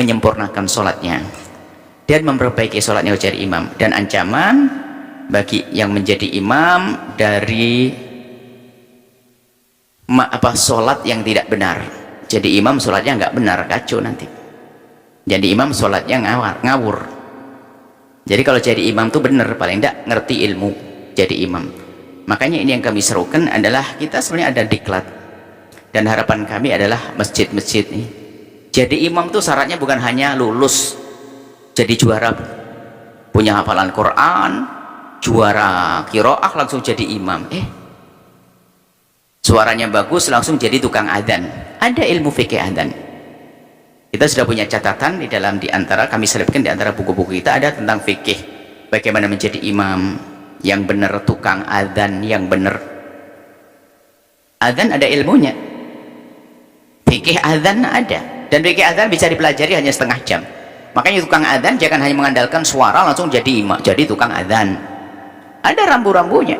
menyempurnakan sholatnya dan memperbaiki sholatnya jadi imam. Dan ancaman bagi yang menjadi imam dari sholat yang tidak benar. Jadi imam sholatnya nggak benar, kacau nanti. Jadi imam sholatnya ngawur. Jadi kalau jadi imam tuh benar, paling tidak ngerti ilmu jadi imam. Makanya ini yang kami serukan adalah kita sebenarnya ada diklat, dan harapan kami adalah masjid-masjid ini jadi imam tuh syaratnya bukan hanya lulus jadi juara punya hafalan Quran, juara qiraah langsung jadi imam, suaranya bagus langsung jadi tukang adzan. Ada ilmu fikih adzan. Kita sudah punya catatan di antara kami selipkan di antara buku-buku kita, ada tentang fikih bagaimana menjadi imam yang benar, tukang adzan yang benar. Adzan ada ilmunya, fikih adzan ada, dan fikih adzan bisa dipelajari hanya setengah jam. Makanya tukang adzan jangan hanya mengandalkan suara langsung jadi imam, jadi tukang adzan. Ada rambu-rambunya,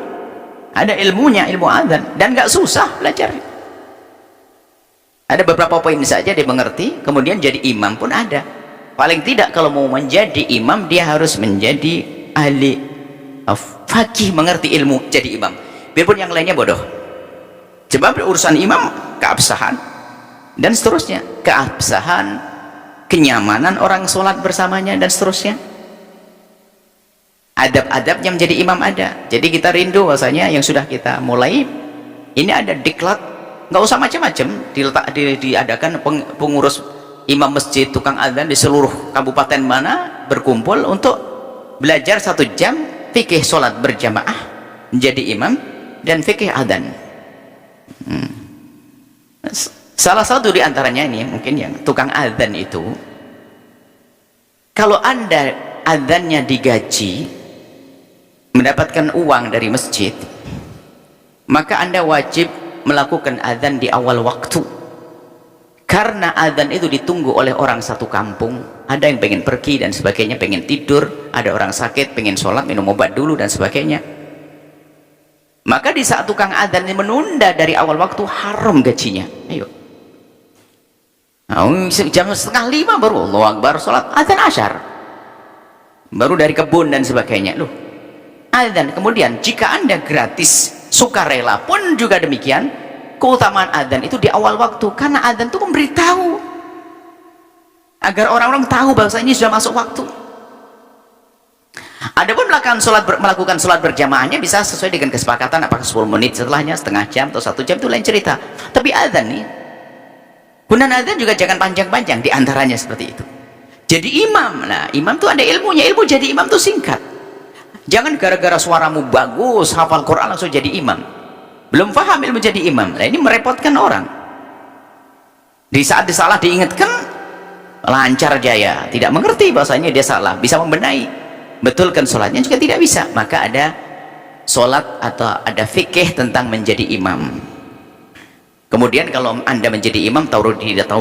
ada ilmunya, ilmu adzan, dan nggak susah belajar. Ada beberapa poin saja dia mengerti, kemudian jadi imam pun ada. Paling tidak kalau mau menjadi imam dia harus menjadi ahli fakih, mengerti ilmu jadi imam, biarpun yang lainnya bodoh. Sebab urusan imam keabsahan dan seterusnya, keabsahan, kenyamanan orang sholat bersamanya dan seterusnya, adab-adabnya menjadi imam ada. Jadi kita rindu bahwasanya yang sudah kita mulai ini ada diklat, nggak usah macam-macam diadakan pengurus imam masjid, tukang adzan di seluruh kabupaten mana berkumpul untuk belajar 1 jam fikih sholat berjamaah menjadi imam dan fikih adzan. Salah satu di antaranya ini mungkin yang tukang adzan itu, kalau anda adzannya digaji mendapatkan uang dari masjid, maka anda wajib melakukan adzan di awal waktu, karena adzan itu ditunggu oleh orang satu kampung. Ada yang pengen pergi dan sebagainya, pengen tidur, ada orang sakit pengen sholat, minum obat dulu dan sebagainya. Maka di saat tukang adzan menunda dari awal waktu, haram gajinya. Ayo, jam 4:30 baru Allahu Akbar sholat, adzan asyar baru dari kebun dan sebagainya. Loh, adzan. Kemudian jika anda gratis sukarela pun juga demikian, keutamaan adzan itu di awal waktu, karena adzan itu memberitahu agar orang-orang tahu bahwa ini sudah masuk waktu. Adapun melakukan sholat berjamaahnya bisa sesuai dengan kesepakatan, apakah 10 menit setelahnya, setengah jam atau 1 jam, itu lain cerita. Tapi adzan nih, gunaan adzan juga jangan panjang-panjang, diantaranya seperti itu. Jadi imam, nah imam tuh ada ilmunya. Ilmu jadi imam tuh singkat. Jangan gara-gara suaramu bagus, hafal Quran langsung jadi imam. Belum paham ilmu jadi imam. Nah ini merepotkan orang. Di saat dia salah diingatkan, lancar jaya. Tidak mengerti bahasanya dia salah, bisa membenahi, betulkan sholatnya juga tidak bisa. Maka ada sholat atau ada fikih tentang menjadi imam. Kemudian kalau anda menjadi imam, tahu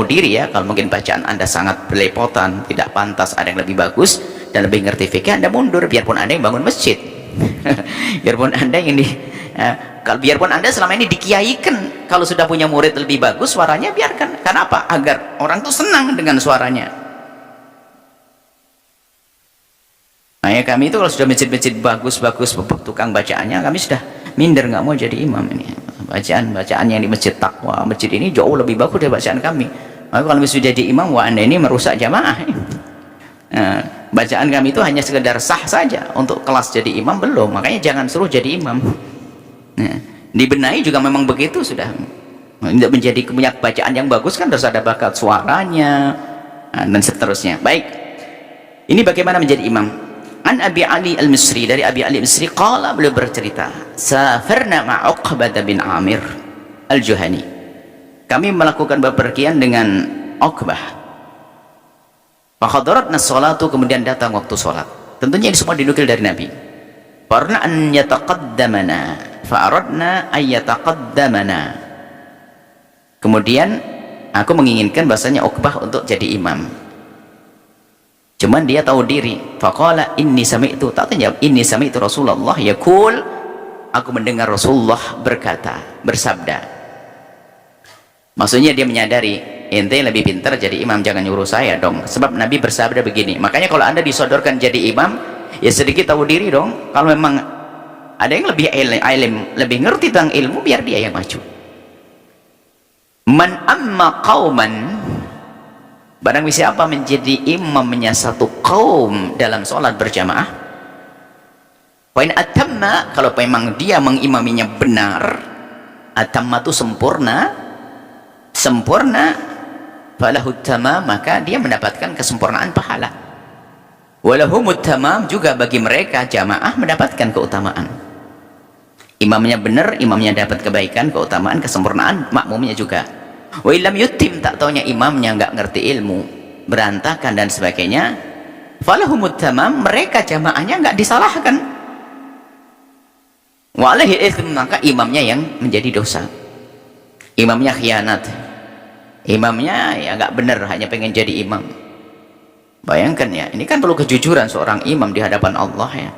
diri ya. Kalau mungkin bacaan anda sangat belepotan, tidak pantas, ada yang lebih bagus dan lebih ngerti fikih, anda mundur. Biarpun anda yang bangun masjid, biarpun anda yang biarpun anda selama ini dikiaikan, kalau sudah punya murid lebih bagus suaranya, biarkan. Karena apa? Agar orang tuh senang dengan suaranya. Nah ya, kami itu kalau sudah masjid-masjid bagus-bagus tukang bacaannya, kami sudah minder, nggak mau jadi imam. Ini bacaan yang di masjid Taqwa, masjid ini jauh lebih bagus dari bacaan kami. Maka kalau sudah jadi imam, wah anda ini merusak jamaah. Nah, bacaan kami itu hanya sekedar sah saja, untuk kelas jadi imam belum. Makanya jangan suruh jadi imam. Nah, dibenahi juga memang begitu sudah. Tidak menjadi punya bacaan yang bagus kan harus ada bakat suaranya, dan seterusnya. Baik, ini bagaimana menjadi imam. An Abi Ali Al-Misri, dari Abi Ali Al-Misri qala, beliau bercerita, safarna ma Uqbah bin Amir Al-Juhani, kami melakukan bepergian dengan Uqbah. Fakhadaratna sholatu, kemudian datang waktu sholat. Tentunya ini semua dinukil dari Nabi. Farna an yataqaddamana, fa'aradna an yataqaddamana. Kemudian aku menginginkan bahasanya Uqbah untuk jadi imam. Cuman dia tahu diri. Faqala inni sami'tu, tak jawab, inni sami'tu Rasulullah yaqul, aku mendengar Rasulullah berkata, bersabda. Maksudnya dia menyadari ente lebih pintar jadi imam, jangan nyuruh saya dong. Sebab Nabi bersabda begini, makanya kalau anda disodorkan jadi imam, ya sedikit tahu diri dong. Kalau memang ada yang lebih alim, lebih ngerti tentang ilmu, biar dia yang maju. Man amma qauman, barang siapa menjadi imamnya satu kaum dalam sholat berjamaah, poin atamma, kalau memang dia mengimaminya benar, atamma itu sempurna, falahu tamam, maka dia mendapatkan kesempurnaan pahala. Walahumut tamam, juga bagi mereka jamaah mendapatkan keutamaan. Imamnya benar, imamnya dapat kebaikan, keutamaan, kesempurnaan, makmumnya juga. Wa illam yutim, tak taunya imamnya nggak ngerti ilmu, berantakan dan sebagainya, falahumut tamam, mereka jamaahnya nggak disalahkan. Wa alaihi itsm, maka imamnya yang menjadi dosa. Imamnya khianat, imamnya ya nggak benar, hanya pengen jadi imam. Bayangkan ya, ini kan perlu kejujuran seorang imam di hadapan Allah ya.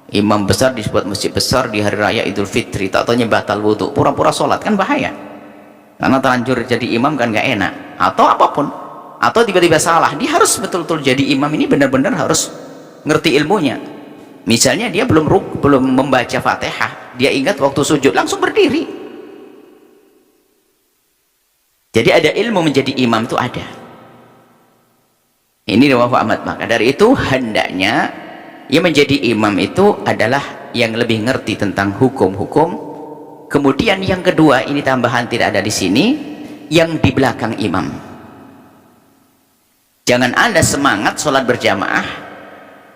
Imam besar di sebuah masjid besar di hari raya Idul Fitri, tak taunya batal wudhu, pura-pura sholat, kan bahaya. Karena terlanjur jadi imam kan nggak enak, atau apapun, atau tiba-tiba salah. Dia harus betul-betul jadi imam ini benar-benar harus ngerti ilmunya. Misalnya dia belum membaca Fatihah, dia ingat waktu sujud langsung berdiri. Jadi ada ilmu menjadi imam itu ada. Ini riwayat Ahmad. Maka dari itu hendaknya yang menjadi imam itu adalah yang lebih ngerti tentang hukum-hukum. Kemudian yang kedua, ini tambahan tidak ada di sini, yang di belakang imam. Jangan Anda semangat sholat berjamaah,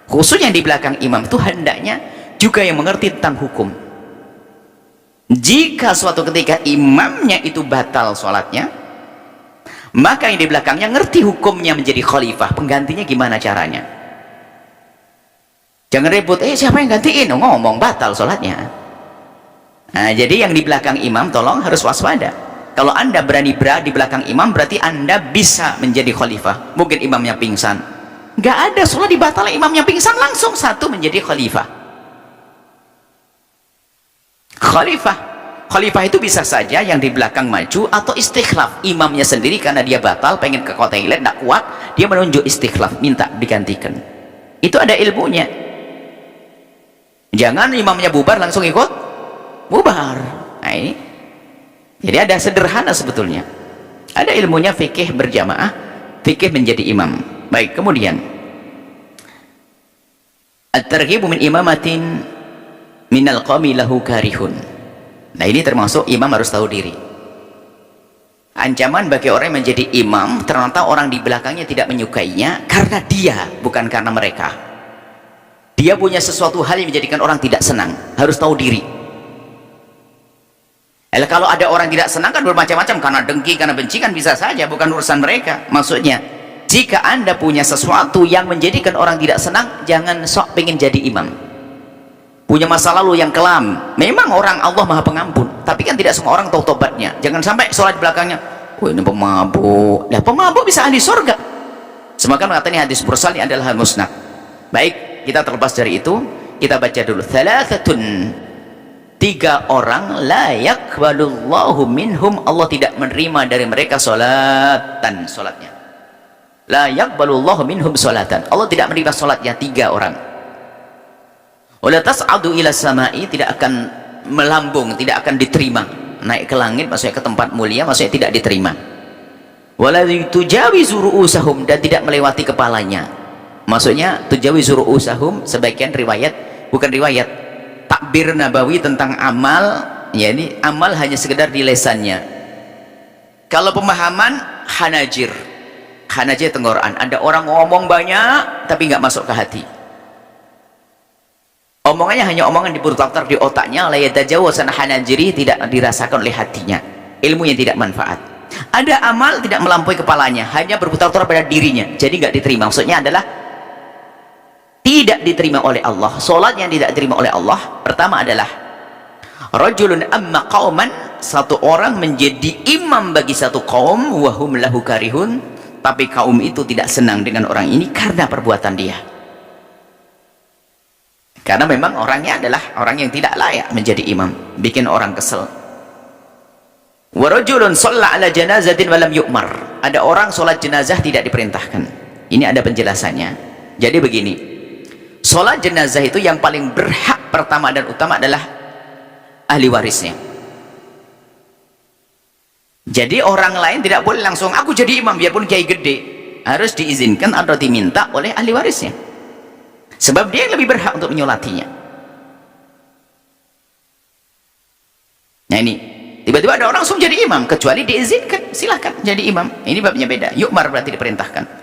khususnya di belakang imam itu hendaknya juga yang mengerti tentang hukum. Jika suatu ketika imamnya itu batal sholatnya, maka yang di belakangnya ngerti hukumnya, menjadi khalifah, penggantinya gimana caranya. Jangan ribut, siapa yang gantiin? Ngomong batal sholatnya. Nah, jadi yang di belakang imam tolong harus waspada. Kalau Anda berani di belakang imam, berarti Anda bisa menjadi khalifah. Mungkin imamnya pingsan, nggak ada sholat dibatal, imamnya pingsan, langsung satu menjadi khalifah. Khalifah itu bisa saja yang di belakang maju, atau istikhlaf, imamnya sendiri karena dia batal, pengen ke toilet, nggak kuat, dia menunjuk istikhlaf, minta digantikan. Itu ada ilmunya. Jangan imamnya bubar langsung ikut bubar. Nah, ini jadi ada sederhana sebetulnya, ada ilmunya, fikih berjamaah, fikih menjadi imam. Baik, kemudian at-targhibu min imamatin minal qawmi lahu karihun. Nah, ini termasuk imam harus tahu diri. Ancaman bagi orang yang menjadi imam, ternyata orang di belakangnya tidak menyukainya karena dia, bukan karena mereka. Dia punya sesuatu hal yang menjadikan orang tidak senang, harus tahu diri. Kalau ada orang tidak senang kan bermacam-macam, karena dengki, karena benci, kan bisa saja, bukan urusan mereka. Maksudnya, jika Anda punya sesuatu yang menjadikan orang tidak senang, jangan sok pengen jadi imam. Punya masa lalu yang kelam, memang orang Allah Maha Pengampun, tapi kan tidak semua orang tahu tobatnya. Jangan sampai sholat belakangnya, ini pemabuk. Nah, pemabuk bisa ahli surga. Semakin mengatakan hadis mursal ini adalah musnad. Baik, kita terlepas dari itu, kita baca dulu. Thalathatun, 3 orang, la yaqbalullahu minhum, Allah tidak menerima dari mereka salatan, salatnya. La yaqbalullahu minhum salatan, Allah tidak menerima salatnya 3 orang. Wala tas'adu ila samai, tidak akan melambung, tidak akan diterima, naik ke langit, maksudnya ke tempat mulia, maksudnya tidak diterima. Wala tujawizu ru'usahum, dan tidak melewati kepalanya, maksudnya tujawizu ru'usahum, sebagian riwayat, bukan riwayat, takbir nabawi tentang amal, ya ini amal hanya sekedar di lesannya. Kalau pemahaman hanajir tenggorokan, ada orang ngomong banyak tapi nggak masuk ke hati, omongannya hanya omongan diputar-putar di otaknya, la yatajawazan hanajiri, tidak dirasakan oleh hatinya, ilmu yang tidak manfaat. Ada amal tidak melampaui kepalanya, hanya berputar-putar pada dirinya, jadi nggak diterima. Maksudnya adalah tidak diterima oleh Allah. Solat yang tidak diterima oleh Allah, pertama adalah rajulun amma qauman, satu orang menjadi imam bagi satu kaum, wahum lahu karihun, tapi kaum itu tidak senang dengan orang ini karena perbuatan dia, karena memang orangnya adalah orang yang tidak layak menjadi imam, bikin orang kesel. wa rajulun shalla ala janazatin wa lam yu'mar, ada orang sholat jenazah tidak diperintahkan. Ini ada penjelasannya. Jadi begini, sholat jenazah itu yang paling berhak pertama dan utama adalah ahli warisnya. Jadi orang lain tidak boleh langsung aku jadi imam biarpun kiai gede, harus diizinkan atau diminta oleh ahli warisnya, sebab dia yang lebih berhak untuk menyolatinya. Nah ini tiba-tiba ada orang langsung jadi imam kecuali diizinkan, silahkan jadi imam. Ini babnya beda. Yu'mar berarti diperintahkan.